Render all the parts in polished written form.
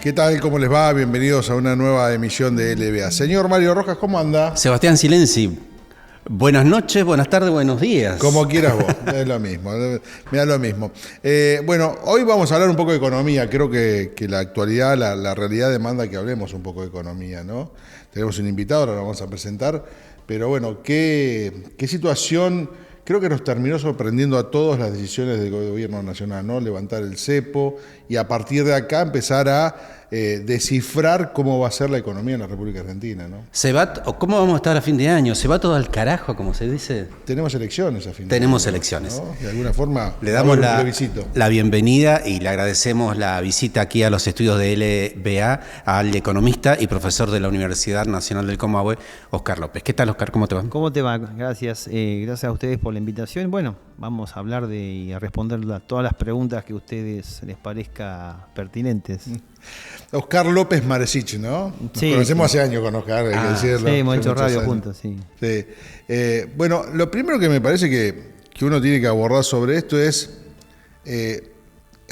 ¿Qué tal? ¿Cómo les va? Bienvenidos a una nueva emisión de LBA. Señor Mario Rojas, ¿cómo anda? Sebastián Silenzi, buenas noches, buenas tardes, buenos días. Como quieras vos, es lo mismo, me da lo mismo. Bueno, hoy vamos a hablar un poco de economía. Creo que la actualidad, la realidad demanda que hablemos un poco de economía, ¿no? Tenemos un invitado, ahora lo vamos a presentar. Pero bueno, ¿qué situación? Creo que nos terminó sorprendiendo a todos las decisiones del gobierno nacional, ¿no? Levantar el cepo y a partir de acá empezar a descifrar cómo va a ser la economía en la República Argentina, ¿no? ¿Cómo vamos a estar a fin de año? ¿Se va todo al carajo, como se dice? Tenemos elecciones a fin de año. Tenemos elecciones. ¿No? De alguna forma le damos la bienvenida y le agradecemos la visita aquí a los estudios de LBA al economista y profesor de la Universidad Nacional del Comahue, Oscar López. ¿Qué tal, Oscar? ¿Cómo te va? ¿Cómo te va? Gracias. Gracias a ustedes por la invitación. Bueno, vamos a hablar y a responder todas las preguntas que a ustedes les parezca pertinentes. Oscar López Maresich, ¿no? Nos conocemos hace años con Oscar, hay que decirlo. Sí, hemos hecho radio juntos, sí. Bueno, lo primero que me parece que uno tiene que abordar sobre esto ¿es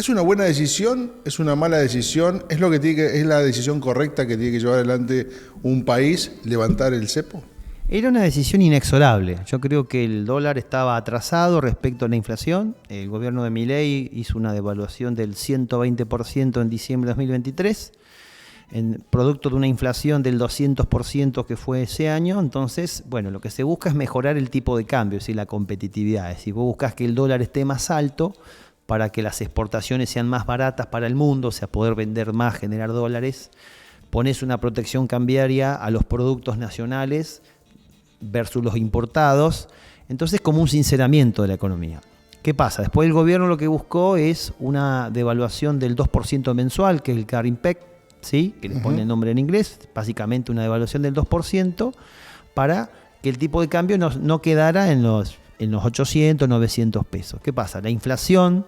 una buena decisión? ¿Es una mala decisión? ¿Es la decisión correcta que tiene que llevar adelante un país, levantar el cepo? Era una decisión inexorable. Yo creo que el dólar estaba atrasado respecto a la inflación. El gobierno de Milei hizo una devaluación del 120% en diciembre de 2023, producto de una inflación del 200% que fue ese año. Entonces, bueno, lo que se busca es mejorar el tipo de cambio, es decir, la competitividad. Es decir, vos buscás que el dólar esté más alto para que las exportaciones sean más baratas para el mundo, o sea, poder vender más, generar dólares. Ponés una protección cambiaria a los productos nacionales versus los importados, entonces como un sinceramiento de la economía. ¿Qué pasa? Después el gobierno lo que buscó es una devaluación del 2% mensual, que es el Carry Peg, ¿sí? Que le pone el nombre en inglés, básicamente una devaluación del 2%, para que el tipo de cambio no quedara en los 800, 900 pesos. ¿Qué pasa? La inflación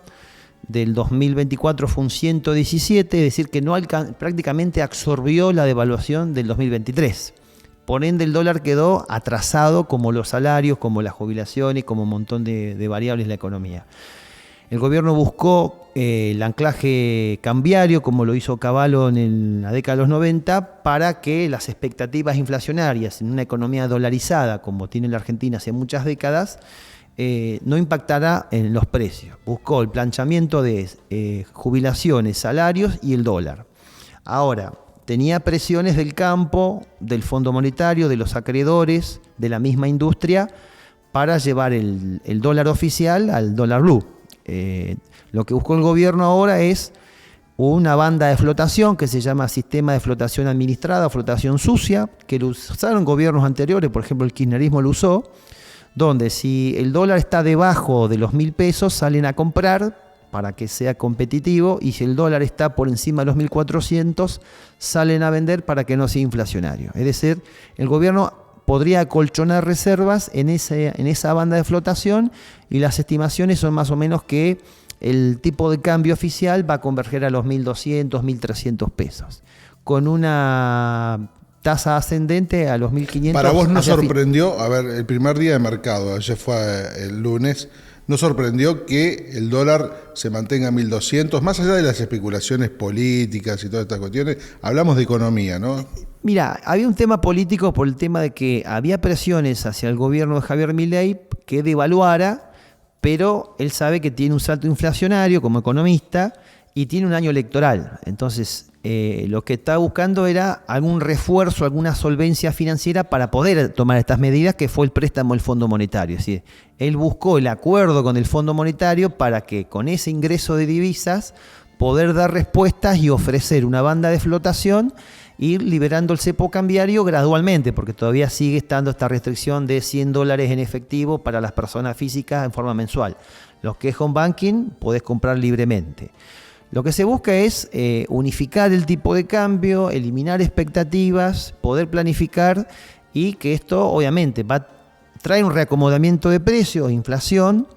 del 2024 fue un 117, es decir, que prácticamente absorbió la devaluación del 2023. Por ende, el dólar quedó atrasado como los salarios, como las jubilaciones, como un montón de variables de la economía. El gobierno buscó el anclaje cambiario, como lo hizo Cavallo en la década de los 90, para que las expectativas inflacionarias en una economía dolarizada, como tiene la Argentina hace muchas décadas, no impactará en los precios. Buscó el planchamiento de jubilaciones, salarios y el dólar. Ahora, tenía presiones del campo, del Fondo Monetario, de los acreedores, de la misma industria, para llevar el dólar oficial al dólar blue. Lo que buscó el gobierno ahora es una banda de flotación que se llama Sistema de Flotación Administrada o Flotación Sucia, que lo usaron gobiernos anteriores, por ejemplo el kirchnerismo lo usó, donde si el dólar está debajo de los 1.000 pesos salen a comprar para que sea competitivo, y si el dólar está por encima de los 1.400, salen a vender para que no sea inflacionario. Es decir, el gobierno podría acolchonar reservas en esa banda de flotación, y las estimaciones son más o menos que el tipo de cambio oficial va a converger a los 1.200, 1.300 pesos, con una tasa ascendente a los 1.500. ¿Para vos no sorprendió, el primer día de mercado, ayer fue el lunes, ¿no sorprendió que el dólar se mantenga a 1.200? Más allá de las especulaciones políticas y todas estas cuestiones, hablamos de economía, ¿no? Mira, había un tema político por el tema de que había presiones hacia el gobierno de Javier Milei que devaluara, pero él sabe que tiene un salto inflacionario como economista y tiene un año electoral. Entonces, lo que estaba buscando era algún refuerzo, alguna solvencia financiera para poder tomar estas medidas, que fue el préstamo del Fondo Monetario. Es decir, él buscó el acuerdo con el Fondo Monetario para que con ese ingreso de divisas poder dar respuestas y ofrecer una banda de flotación, ir liberando el cepo cambiario gradualmente, porque todavía sigue estando esta restricción de $100 en efectivo para las personas físicas en forma mensual. Los que es home banking podés comprar libremente. Lo que se busca es unificar el tipo de cambio, eliminar expectativas, poder planificar, y que esto obviamente va a traer un reacomodamiento de precios, inflación.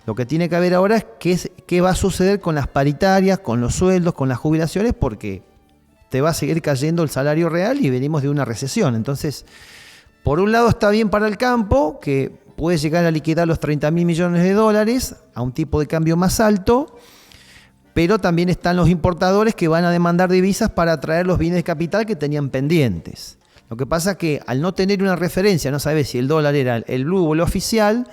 Lo que tiene que haber ahora es qué va a suceder con las paritarias, con los sueldos, con las jubilaciones, porque te va a seguir cayendo el salario real y venimos de una recesión. Entonces, por un lado está bien para el campo, que puede llegar a liquidar los 30.000 millones de dólares a un tipo de cambio más alto. pero también están los importadores que van a demandar divisas para traer los bienes de capital que tenían pendientes. Lo que pasa es que al no tener una referencia, no sabes si el dólar era el blue o el oficial,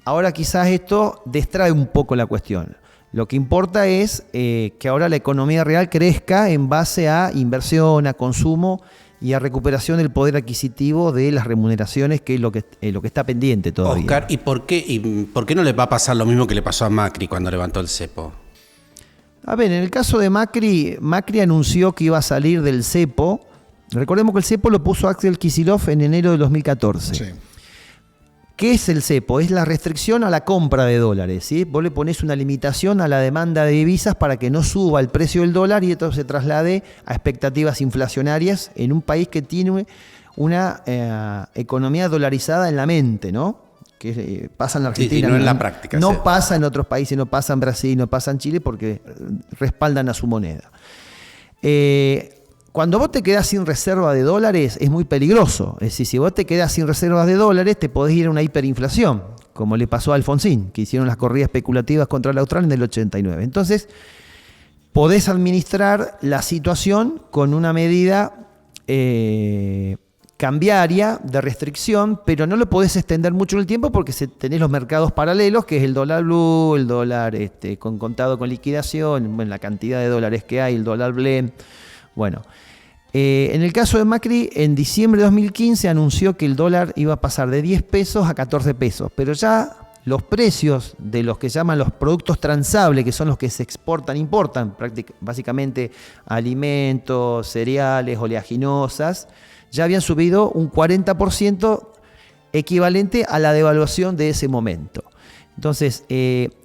ahora quizás esto distrae un poco la cuestión. Lo que importa es que ahora la economía real crezca en base a inversión, a consumo y a recuperación del poder adquisitivo de las remuneraciones, que es lo que está pendiente todavía. Oscar, ¿y por qué no le va a pasar lo mismo que le pasó a Macri cuando levantó el cepo? A ver, en el caso de Macri anunció que iba a salir del cepo. Recordemos que el cepo lo puso Axel Kicillof en enero de 2014. Sí. ¿Qué es el cepo? Es la restricción a la compra de dólares, ¿sí? Vos le ponés una limitación a la demanda de divisas para que no suba el precio del dólar y esto se traslade a expectativas inflacionarias en un país que tiene una economía dolarizada en la mente, ¿no? Que pasa en la Argentina. Sí, no en la práctica. No sí. pasa en otros países, no pasa en Brasil, no pasa en Chile porque respaldan a su moneda. Cuando vos te quedás sin reserva de dólares es muy peligroso. Es decir, si vos te quedás sin reservas de dólares te podés ir a una hiperinflación, como le pasó a Alfonsín, que hicieron las corridas especulativas contra el austral en el 89. Entonces, podés administrar la situación con una medida cambiaria de restricción, pero no lo podés extender mucho en el tiempo porque tenés los mercados paralelos, que es el dólar blue, el dólar con contado con liquidación, bueno, la cantidad de dólares que hay, el dólar blend. Bueno, en el caso de Macri, en diciembre de 2015 anunció que el dólar iba a pasar de 10 pesos a 14 pesos, pero ya los precios de los que llaman los productos transables, que son los que se exportan, importan, básicamente alimentos, cereales, oleaginosas, ya habían subido un 40% equivalente a la devaluación de ese momento. Entonces,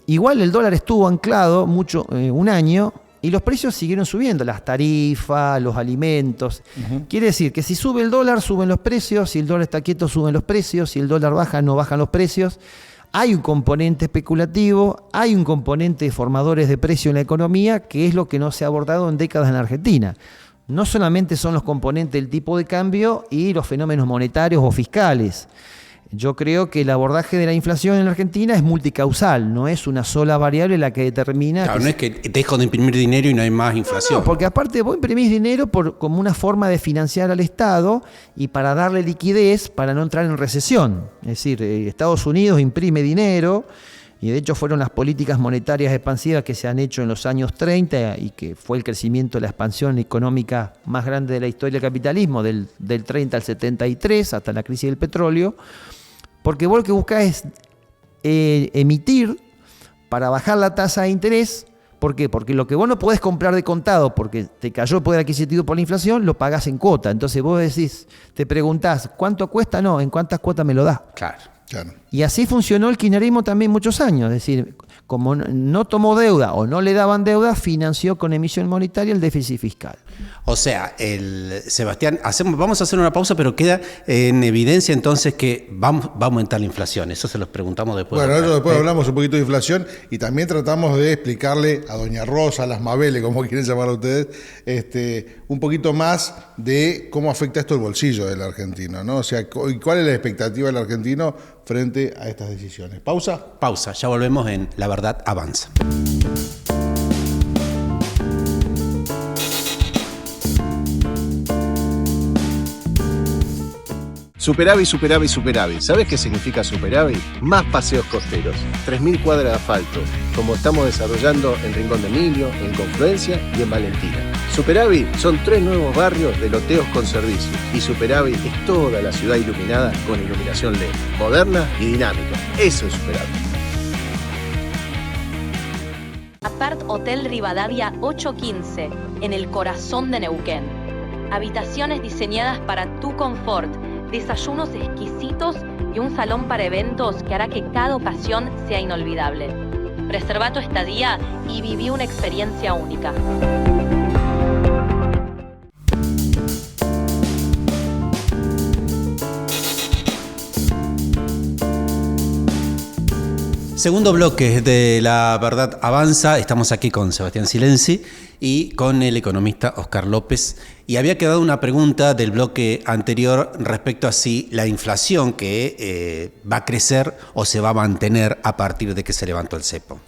igual el dólar estuvo anclado un año, y los precios siguieron subiendo, las tarifas, los alimentos. Quiere decir que si sube el dólar, suben los precios, si el dólar está quieto, suben los precios, si el dólar baja, no bajan los precios. Hay un componente especulativo, hay un componente de formadores de precio en la economía, que es lo que no se ha abordado en décadas en la Argentina. No solamente son los componentes del tipo de cambio y los fenómenos monetarios o fiscales. Yo creo que el abordaje de la inflación en la Argentina es multicausal, no es una sola variable la que determina... Claro, no es que dejo de imprimir dinero y no hay más inflación. No, porque aparte vos imprimís dinero como una forma de financiar al Estado y para darle liquidez para no entrar en recesión. Es decir, Estados Unidos imprime dinero y de hecho fueron las políticas monetarias expansivas que se han hecho en los años 30 y que fue el crecimiento, la expansión económica más grande de la historia del capitalismo, del 30 al 73 hasta la crisis del petróleo. Porque vos lo que buscás es emitir para bajar la tasa de interés. ¿Por qué? Porque lo que vos no podés comprar de contado porque te cayó el poder adquisitivo por la inflación, lo pagás en cuota. Entonces vos te preguntás, ¿cuánto cuesta? No, ¿en cuántas cuotas me lo da? Claro. Y así funcionó el kirchnerismo también muchos años. Es decir, como no tomó deuda o no le daban deuda, financió con emisión monetaria el déficit fiscal. O sea, Sebastián, vamos a hacer una pausa, pero queda en evidencia entonces que va a aumentar la inflación. Eso se los preguntamos después. Bueno, eso después hablamos un poquito de inflación y también tratamos de explicarle a doña Rosa, a las Mabele, como quieren llamar a ustedes, un poquito más de cómo afecta esto el bolsillo del argentino, ¿no? O sea, ¿cuál es la expectativa del argentino frente a estas decisiones? ¿Pausa? Pausa, ya volvemos en La Verdad Avanza. Superávit, superávit, superávit. ¿Sabes qué significa superávit? Más paseos costeros, 3.000 cuadras de asfalto, como estamos desarrollando en Rincón de Emilio, en Confluencia y en Valentina. Superávit son 3 nuevos barrios de loteos con servicio. Y superávit es toda la ciudad iluminada con iluminación LED, moderna y dinámica. Eso es superávit. Apart Hotel Rivadavia 815, en el corazón de Neuquén. Habitaciones diseñadas para tu confort, desayunos exquisitos y un salón para eventos que hará que cada ocasión sea inolvidable. Reserva tu estadía y viví una experiencia única. Segundo bloque de La Verdad Avanza. Estamos aquí con Sebastián Silenzi y con el economista Oscar López. Y había quedado una pregunta del bloque anterior respecto a si la inflación que va a crecer o se va a mantener a partir de que se levantó el cepo.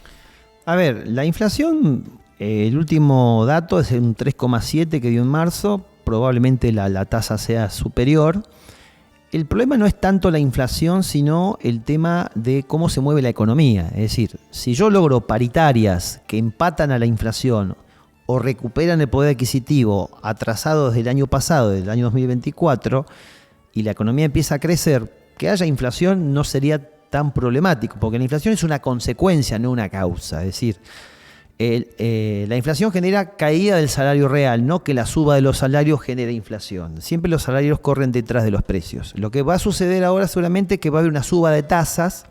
A ver, la inflación El último dato es un 3,7 que dio en marzo, probablemente la tasa sea superior. El problema no es tanto la inflación, sino el tema de cómo se mueve la economía. Es decir, si yo logro paritarias que empatan a la inflación o recuperan el poder adquisitivo atrasado desde el año pasado, del año 2024, y la economía empieza a crecer, que haya inflación no sería tan problemático, porque la inflación es una consecuencia, no una causa. Es decir, la inflación genera caída del salario real, no que la suba de los salarios genere inflación. Siempre los salarios corren detrás de los precios. Lo que va a suceder ahora seguramente es que va a haber una suba de tasas,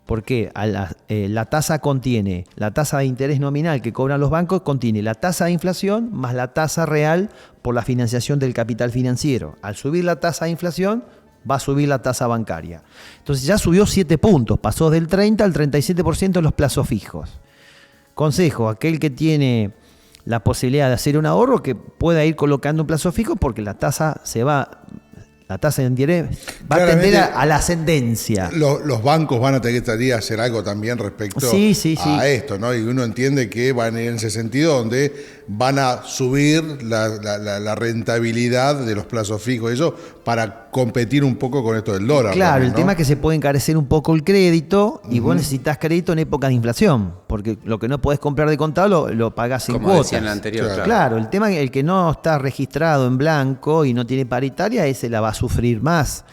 porque la tasa contiene, la tasa de interés nominal que cobran los bancos contiene la tasa de inflación más la tasa real por la financiación del capital financiero. Al subir la tasa de inflación, va a subir la tasa bancaria. Entonces ya subió 7 puntos, pasó del 30 al 37% en los plazos fijos. Consejo, aquel que tiene la posibilidad de hacer un ahorro, que pueda ir colocando un plazo fijo, porque la tasa de interés va a tender a la ascendencia. Los bancos van a tener que hacer algo también respecto a esto, ¿no? Y uno entiende que van en ese sentido, donde van a subir la rentabilidad de los plazos fijos, eso para competir un poco con esto del dólar. Claro, también, el tema es que se puede encarecer un poco el crédito y vos necesitas crédito en época de inflación, porque lo que no podés comprar de contado lo pagás en Como cuotas. decía en la anterior, Claro, el tema es el que no está registrado en blanco y no tiene paritaria, ese la va a sufrir más.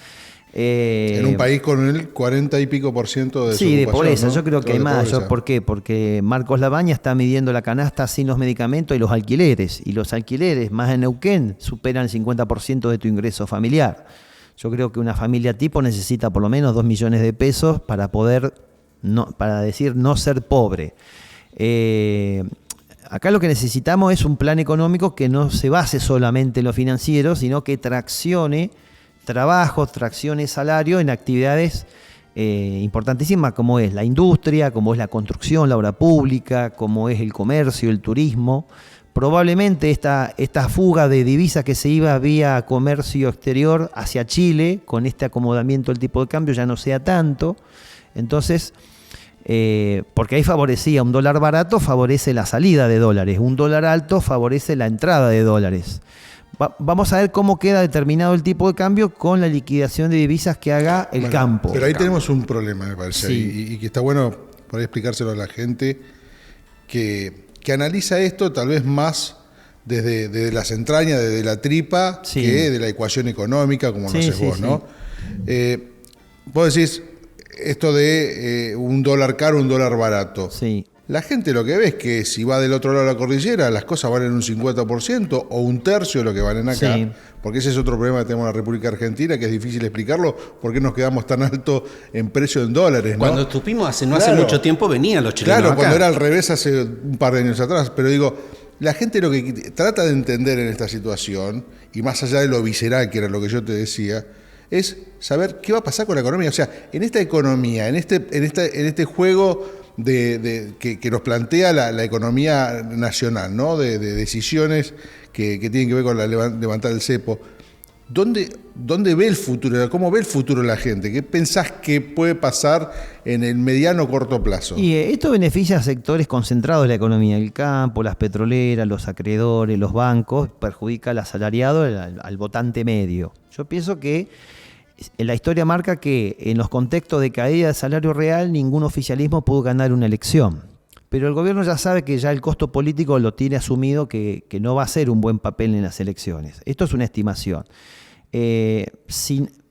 En un país con el 40 y pico % de desocupación, de pobreza, ¿no? yo creo que hay más. ¿Por qué? Porque Marcos Labaña está midiendo la canasta sin los medicamentos y los alquileres. Y los alquileres, más en Neuquén, superan el 50% de tu ingreso familiar. Yo creo que una familia tipo necesita por lo menos 2 millones de pesos para poder, para decir no ser pobre. Acá lo que necesitamos es un plan económico que no se base solamente en lo financiero, sino que traccione trabajo, traccione salario en actividades importantísimas como es la industria, como es la construcción, la obra pública, como es el comercio, el turismo. Probablemente esta fuga de divisas que se iba vía comercio exterior hacia Chile, con este acomodamiento del tipo de cambio, ya no sea tanto. Entonces, porque ahí favorecía un dólar barato, favorece la salida de dólares, un dólar alto favorece la entrada de dólares. Vamos a ver cómo queda determinado el tipo de cambio con la liquidación de divisas que haga el campo. Pero ahí tenemos un problema, me parece, Sí. y que está bueno por ahí explicárselo a la gente que analiza esto tal vez más desde las entrañas, desde la tripa, Sí. que de la ecuación económica, como lo haces vos, ¿no? Vos decís esto de un dólar caro, un dólar barato. Sí. La gente lo que ve es que si va del otro lado de la cordillera, las cosas valen un 50% o un tercio de lo que valen acá. Sí. Porque ese es otro problema que tenemos en la República Argentina, que es difícil explicarlo, por qué nos quedamos tan alto en precio en dólares, ¿no? Cuando estuvimos no hace mucho tiempo venían los chilenos Claro, acá. cuando era al revés hace un par de años atrás. Pero digo, la gente lo que trata de entender en esta situación, y más allá de lo visceral, que era lo que yo te decía, es saber qué va a pasar con la economía. O sea, en esta economía, en este juego que nos plantea la economía nacional, ¿no? De decisiones que tienen que ver con levantar el cepo. ¿Dónde ve el futuro? ¿Cómo ve el futuro la gente? ¿Qué pensás que puede pasar en el mediano o corto plazo? Y esto beneficia a sectores concentrados de la economía, el campo, las petroleras, los acreedores, los bancos, perjudica al asalariado, al votante medio. Yo pienso que la historia marca que en los contextos de caída de salario real ningún oficialismo pudo ganar una elección. Pero el gobierno ya sabe que ya el costo político lo tiene asumido, que no va a ser un buen papel en las elecciones. Esto es una estimación.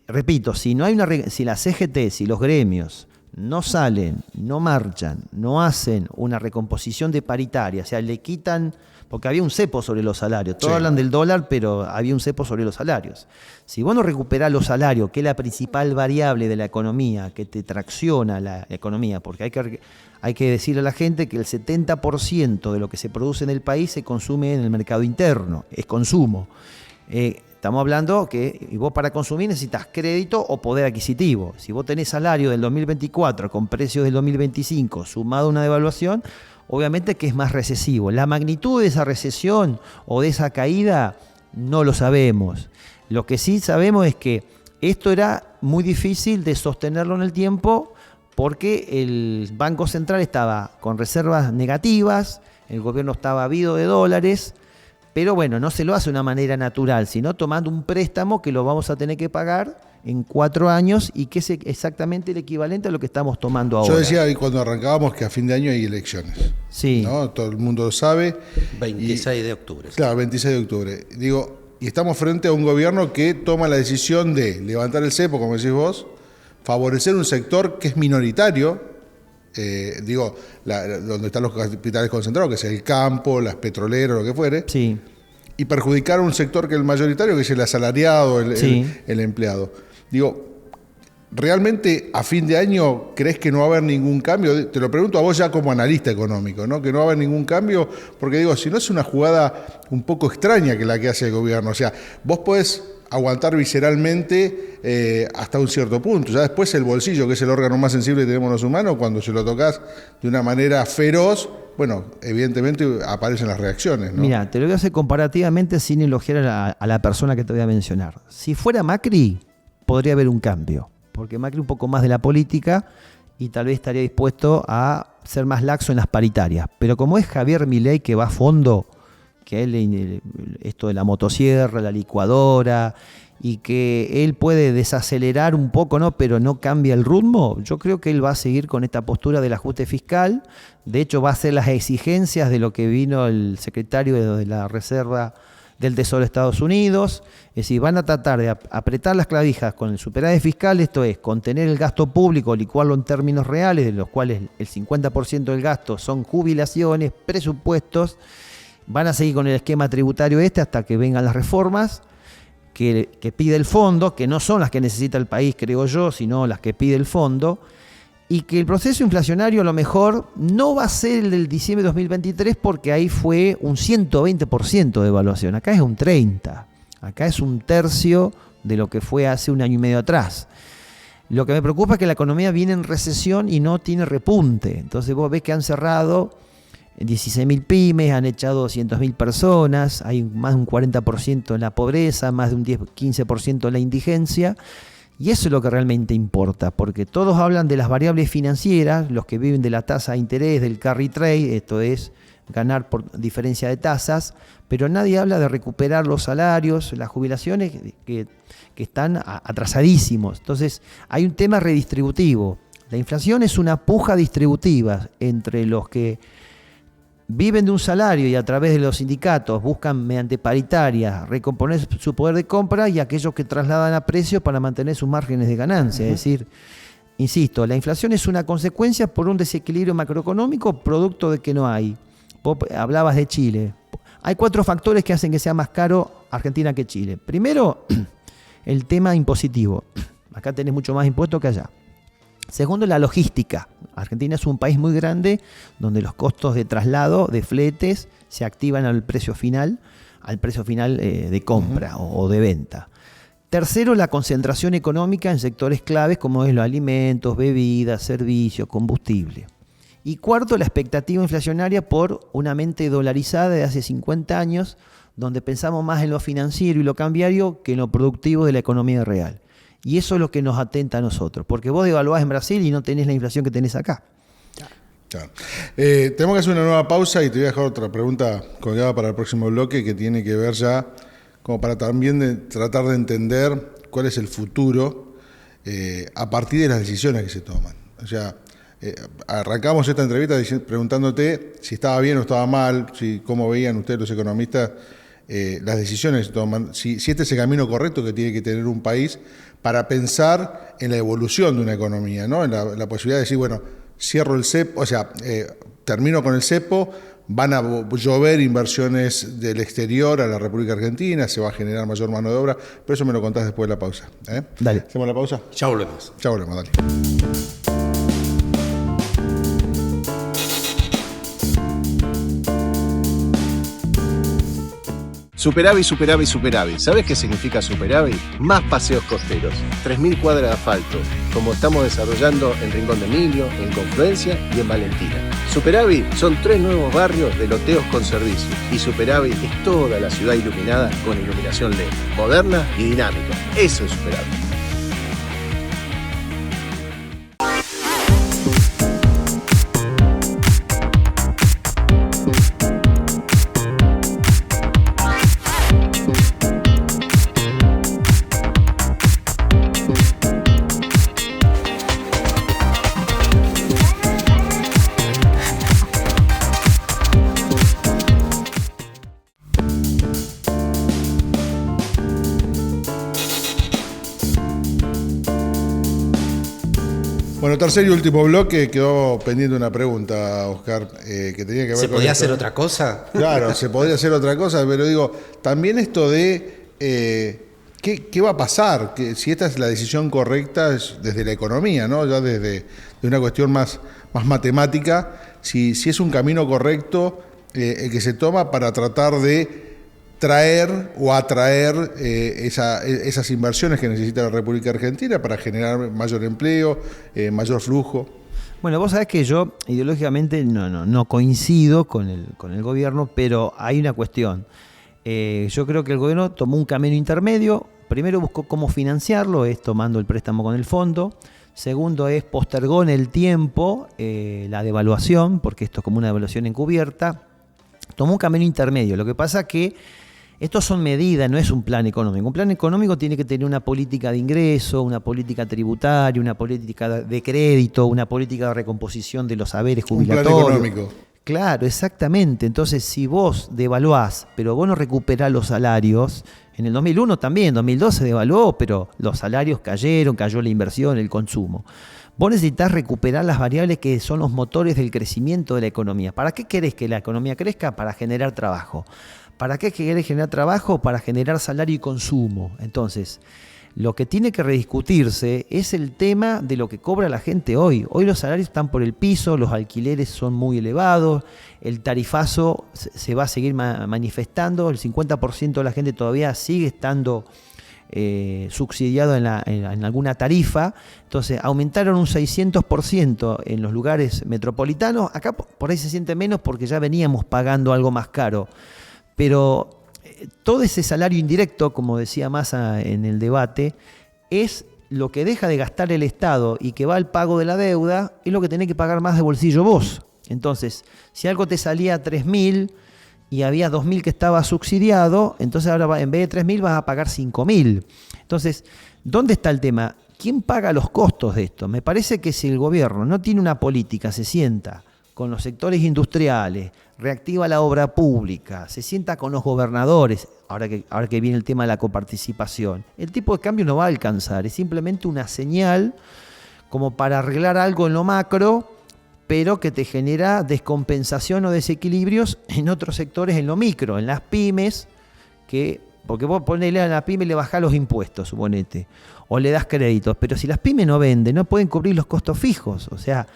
Repito, si la CGT, si los gremios no salen, no marchan, no hacen una recomposición de paritaria, o sea, le quitan, porque había un cepo sobre los salarios, todos hablan del dólar, pero había un cepo sobre los salarios. Si vos no recuperás los salarios, que es la principal variable de la economía, que te tracciona la economía, porque hay que decirle a la gente que el 70% de lo que se produce en el país se consume en el mercado interno, es consumo. Estamos hablando que vos para consumir necesitas crédito o poder adquisitivo. Si vos tenés salario del 2024 con precios del 2025 sumado a una devaluación, obviamente que es más recesivo. La magnitud de esa recesión o de esa caída no lo sabemos. Lo que sí sabemos es que esto era muy difícil de sostenerlo en el tiempo porque el Banco Central estaba con reservas negativas, el gobierno estaba habido de dólares, pero bueno, no se lo hace de una manera natural, sino tomando un préstamo que lo vamos a tener que pagar en 4 años y que es exactamente el equivalente a lo que estamos tomando ahora. Yo decía ahí cuando arrancábamos que a fin de año hay elecciones. Sí. ¿No? Todo el mundo lo sabe. 26 de octubre. Claro, 26 de octubre. Digo, y estamos frente a un gobierno que toma la decisión de levantar el cepo, como decís vos, favorecer un sector que es minoritario, donde están los capitales concentrados, que es el campo, las petroleras, lo que fuere, Sí. y perjudicar a un sector que es el mayoritario, que es el asalariado, Sí. el empleado. Digo, ¿realmente a fin de año crees que no va a haber ningún cambio? Te lo pregunto a vos ya como analista económico, ¿no? Que no va a haber ningún cambio, porque digo, si no es una jugada un poco extraña que la que hace el gobierno. O sea, vos podés aguantar visceralmente hasta un cierto punto. Ya después el bolsillo, que es el órgano más sensible que tenemos los humanos, cuando se lo tocas de una manera feroz, bueno, evidentemente aparecen las reacciones, ¿no? Mira, te lo voy a hacer comparativamente sin elogiar a la persona que te voy a mencionar. Si fuera Macri, podría haber un cambio, porque Macri un poco más de la política y tal vez estaría dispuesto a ser más laxo en las paritarias. Pero como es Javier Milei que va a fondo, que él esto de la motosierra, la licuadora, y que él puede desacelerar un poco, ¿no? Pero no cambia el ritmo, yo creo que él va a seguir con esta postura del ajuste fiscal. De hecho, va a hacer las exigencias de lo que vino el secretario de la Reserva del Tesoro de Estados Unidos. Es decir, van a tratar de apretar las clavijas con el superávit fiscal, esto es, contener el gasto público, licuarlo en términos reales, de los cuales el 50% del gasto son jubilaciones, presupuestos. Van a seguir con el esquema tributario hasta que vengan las reformas que pide el fondo, que no son las que necesita el país, creo yo, sino las que pide el fondo, y que el proceso inflacionario a lo mejor no va a ser el del diciembre de 2023 porque ahí fue un 120% de evaluación, acá es un 30%, acá es un tercio de lo que fue hace un año y medio atrás. Lo que me preocupa es que la economía viene en recesión y no tiene repunte, entonces vos ves que han cerrado 16.000 pymes, han echado 200.000 personas, hay más de un 40% en la pobreza, más de un 15% en la indigencia, y eso es lo que realmente importa, porque todos hablan de las variables financieras, los que viven de la tasa de interés, del carry trade, esto es ganar por diferencia de tasas, pero nadie habla de recuperar los salarios, las jubilaciones que están atrasadísimos. Entonces hay un tema redistributivo. La inflación es una puja distributiva entre los que viven de un salario y a través de los sindicatos buscan mediante paritarias recomponer su poder de compra y aquellos que trasladan a precio para mantener sus márgenes de ganancia. Es decir, insisto, la inflación es una consecuencia por un desequilibrio macroeconómico producto de que no hay. Vos hablabas de Chile. Hay 4 factores que hacen que sea más caro Argentina que Chile. Primero, el tema impositivo. Acá tenés mucho más impuestos que allá. Segundo, la logística. Argentina es un país muy grande donde los costos de traslado, de fletes, se activan al precio final de compra o de venta. Tercero, la concentración económica en sectores claves como es los alimentos, bebidas, servicios, combustible. Y cuarto, la expectativa inflacionaria por una mente dolarizada de hace 50 años, donde pensamos más en lo financiero y lo cambiario que en lo productivo de la economía real. Y eso es lo que nos atenta a nosotros, porque vos devaluás en Brasil y no tenés la inflación que tenés acá. Claro. Tenemos que hacer una nueva pausa y te voy a dejar otra pregunta colgada para el próximo bloque que tiene que ver ya, como para también tratar de entender cuál es el futuro a partir de las decisiones que se toman. O sea, arrancamos esta entrevista preguntándote si estaba bien o estaba mal, cómo veían ustedes los economistas las decisiones que se toman, si este es el camino correcto que tiene que tener un país para pensar en la evolución de una economía, ¿no? En la posibilidad de decir, bueno, cierro el cepo, o sea, termino con el cepo, van a llover inversiones del exterior a la República Argentina, se va a generar mayor mano de obra, pero eso me lo contás después de la pausa. Dale. ¿Hacemos la pausa? Ya volvemos. Ya volvemos, dale. Superávit, superávit, superávit. ¿Sabés qué significa superávit? Más paseos costeros, 3.000 cuadras de asfalto, como estamos desarrollando en Rincón de Emilio, en Confluencia y en Valentina. Superávit son 3 nuevos barrios de loteos con servicio. Y superávit es toda la ciudad iluminada con iluminación LED, moderna y dinámica. Eso es superávit. Bueno, tercer y último bloque, quedó pendiente una pregunta, Oscar, que tenía que ver ¿Se con podía esto. hacer otra cosa? Claro, se podría hacer otra cosa, pero digo, también esto de ¿qué va a pasar? Que si esta es la decisión correcta desde la economía, ¿no? Ya de una cuestión más matemática, si es un camino correcto el que se toma para tratar de traer o atraer esas inversiones que necesita la República Argentina para generar mayor empleo, mayor flujo. Bueno, vos sabés que yo ideológicamente no coincido con el gobierno, pero hay una cuestión. Yo creo que el gobierno tomó un camino intermedio. Primero buscó cómo financiarlo, es tomando el préstamo con el fondo. Segundo es postergó en el tiempo la devaluación, porque esto es como una devaluación encubierta. Tomó un camino intermedio. Lo que pasa que estos son medidas, no es un plan económico. Un plan económico tiene que tener una política de ingreso, una política tributaria, una política de crédito, una política de recomposición de los saberes jubilatorios. Un plan económico. Claro, exactamente. Entonces, si vos devaluás, pero vos no recuperás los salarios, en el 2001 también, en 2002 se devaluó, pero los salarios cayeron, cayó la inversión, el consumo. Vos necesitas recuperar las variables que son los motores del crecimiento de la economía. ¿Para qué querés que la economía crezca? Para generar trabajo. ¿Para qué querés generar trabajo? Para generar salario y consumo. Entonces, lo que tiene que rediscutirse es el tema de lo que cobra la gente hoy. Hoy los salarios están por el piso, los alquileres son muy elevados, el tarifazo se va a seguir manifestando, el 50% de la gente todavía sigue estando subsidiado en alguna tarifa. Entonces aumentaron un 600% en los lugares metropolitanos. Acá por ahí se siente menos porque ya veníamos pagando algo más caro. Pero todo ese salario indirecto, como decía Massa en el debate, es lo que deja de gastar el Estado y que va al pago de la deuda, es lo que tenés que pagar más de bolsillo vos. Entonces, si algo te salía a 3.000 y había 2.000 que estaba subsidiado, entonces ahora en vez de 3.000 vas a pagar 5.000. Entonces, ¿dónde está el tema? ¿Quién paga los costos de esto? Me parece que si el gobierno no tiene una política, se sienta con los sectores industriales, reactiva la obra pública, se sienta con los gobernadores, ahora que viene el tema de la coparticipación, el tipo de cambio no va a alcanzar, es simplemente una señal como para arreglar algo en lo macro, pero que te genera descompensación o desequilibrios en otros sectores en lo micro, en las pymes, porque vos ponele a la pyme y le bajás los impuestos, suponete, o le das créditos, pero si las pymes no venden, no pueden cubrir los costos fijos, o sea,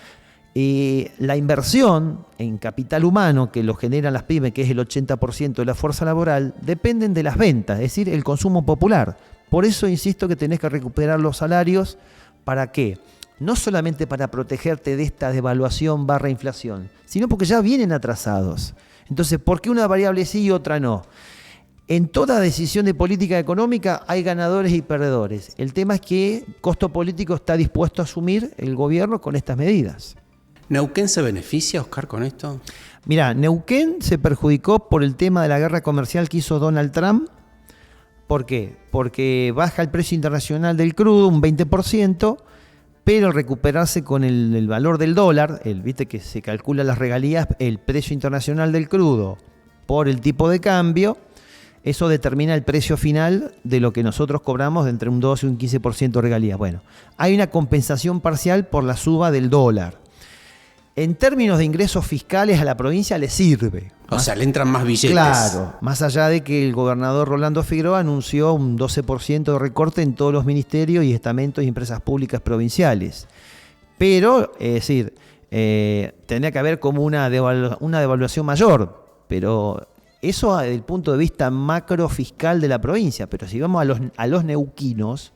la inversión en capital humano que lo generan las pymes, que es el 80% de la fuerza laboral, dependen de las ventas, es decir, el consumo popular. Por eso insisto que tenés que recuperar los salarios. ¿Para qué? No solamente para protegerte de esta devaluación / inflación, sino porque ya vienen atrasados. Entonces, ¿por qué una variable sí y otra no? En toda decisión de política económica hay ganadores y perdedores. El tema es qué costo político está dispuesto a asumir el gobierno con estas medidas. ¿Neuquén se beneficia, Oscar, con esto? Mirá, Neuquén se perjudicó por el tema de la guerra comercial que hizo Donald Trump. ¿Por qué? Porque baja el precio internacional del crudo un 20%, pero al recuperarse con el valor del dólar, viste que se calcula las regalías, el precio internacional del crudo por el tipo de cambio, eso determina el precio final de lo que nosotros cobramos de entre un 12 y un 15% de regalías. Bueno, hay una compensación parcial por la suba del dólar. En términos de ingresos fiscales a la provincia le sirve. O sea, le entran más billetes. Claro, más allá de que el gobernador Rolando Figueroa anunció un 12% de recorte en todos los ministerios y estamentos y empresas públicas provinciales. Pero, es decir, tendría que haber como una devaluación mayor, pero eso desde el punto de vista macro fiscal de la provincia. Pero si vamos a los neuquinos,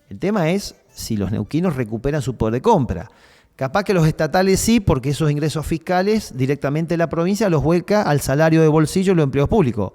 el tema es si los neuquinos recuperan su poder de compra. Capaz que los estatales sí, porque esos ingresos fiscales directamente la provincia los vuelca al salario de bolsillo de los empleados públicos.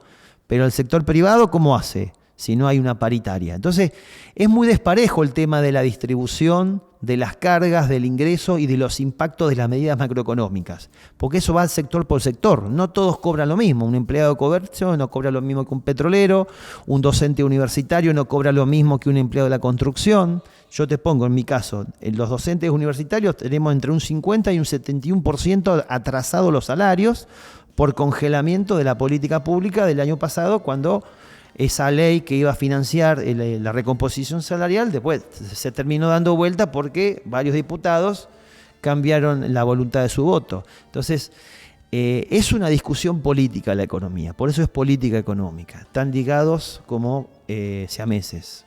Pero el sector privado, ¿cómo hace? Si no hay una paritaria. Entonces, es muy desparejo el tema de la distribución, de las cargas, del ingreso y de los impactos de las medidas macroeconómicas. Porque eso va sector por sector. No todos cobran lo mismo. Un empleado de comercio no cobra lo mismo que un petrolero. Un docente universitario no cobra lo mismo que un empleado de la construcción. Yo te pongo en mi caso, en los docentes universitarios tenemos entre un 50 y un 71% atrasados los salarios por congelamiento de la política pública del año pasado cuando esa ley que iba a financiar la recomposición salarial, después se terminó dando vuelta porque varios diputados cambiaron la voluntad de su voto. Entonces, es una discusión política la economía, por eso es política económica, tan ligados como siameses.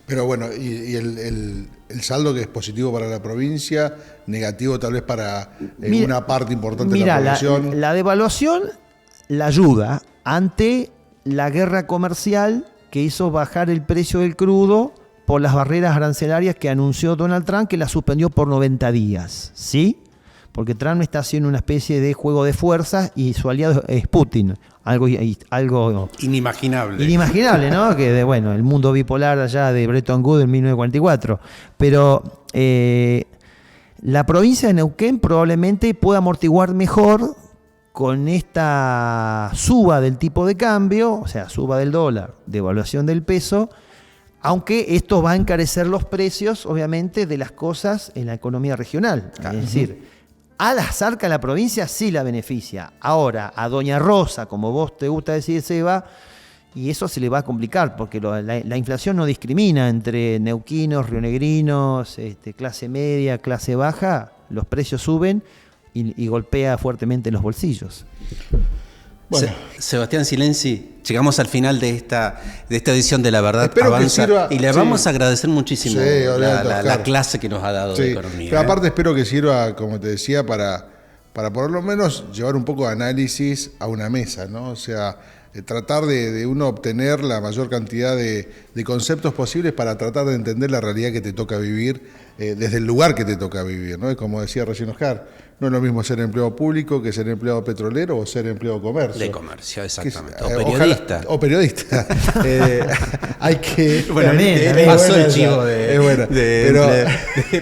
Pero bueno, y el saldo que es positivo para la provincia, negativo tal vez para una parte importante de la población. La devaluación la ayuda ante la guerra comercial que hizo bajar el precio del crudo por las barreras arancelarias que anunció Donald Trump, que la suspendió por 90 días, ¿sí? Porque Trump está haciendo una especie de juego de fuerzas y su aliado es Putin. Algo inimaginable. Inimaginable, ¿no? Que bueno, el mundo bipolar allá de Bretton Woods en 1944. Pero la provincia de Neuquén probablemente pueda amortiguar mejor con esta suba del tipo de cambio, o sea, suba del dólar, devaluación del peso, aunque esto va a encarecer los precios, obviamente, de las cosas en la economía regional. Es decir, a las arcas de la provincia sí la beneficia. Ahora, a Doña Rosa, como vos te gusta decir, Seba, y eso se le va a complicar, porque la inflación no discrimina entre neuquinos, rionegrinos, clase media, clase baja, los precios suben y golpea fuertemente los bolsillos. Bueno. Sebastián Silenzi, llegamos al final de esta edición de La Verdad Espero Avanza, que sirva, y le vamos a agradecer muchísimo la clase que nos ha dado de economía. Pero aparte espero que sirva, como te decía, para por lo menos llevar un poco de análisis a una mesa, ¿no? O sea, tratar de uno obtener la mayor cantidad de conceptos posibles para tratar de entender la realidad que te toca vivir desde el lugar que te toca vivir, ¿no? Y como decía recién Oscar, no es lo mismo ser empleado público que ser empleado petrolero o ser empleado de comercio. De comercio, exactamente. O periodista. O periodista. Hay que... Bueno, también, pasó el chivo de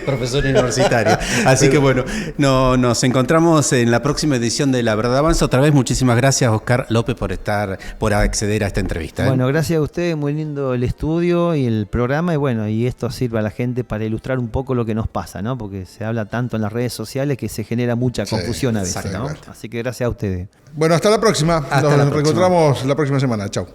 profesor universitario. Así que bueno, nos encontramos en la próxima edición de La Verdad Avanza. Otra vez, muchísimas gracias, Oscar López, por acceder a esta entrevista. Bueno, gracias a ustedes, muy lindo el estudio y el programa, y bueno, y esto sirve a la gente para ilustrar un poco lo que nos pasa, ¿no? Porque se habla tanto en las redes sociales que se genera mucha confusión a veces, ¿no? Así que gracias a ustedes. Bueno, hasta la próxima. Nos reencontramos la próxima semana. Chau.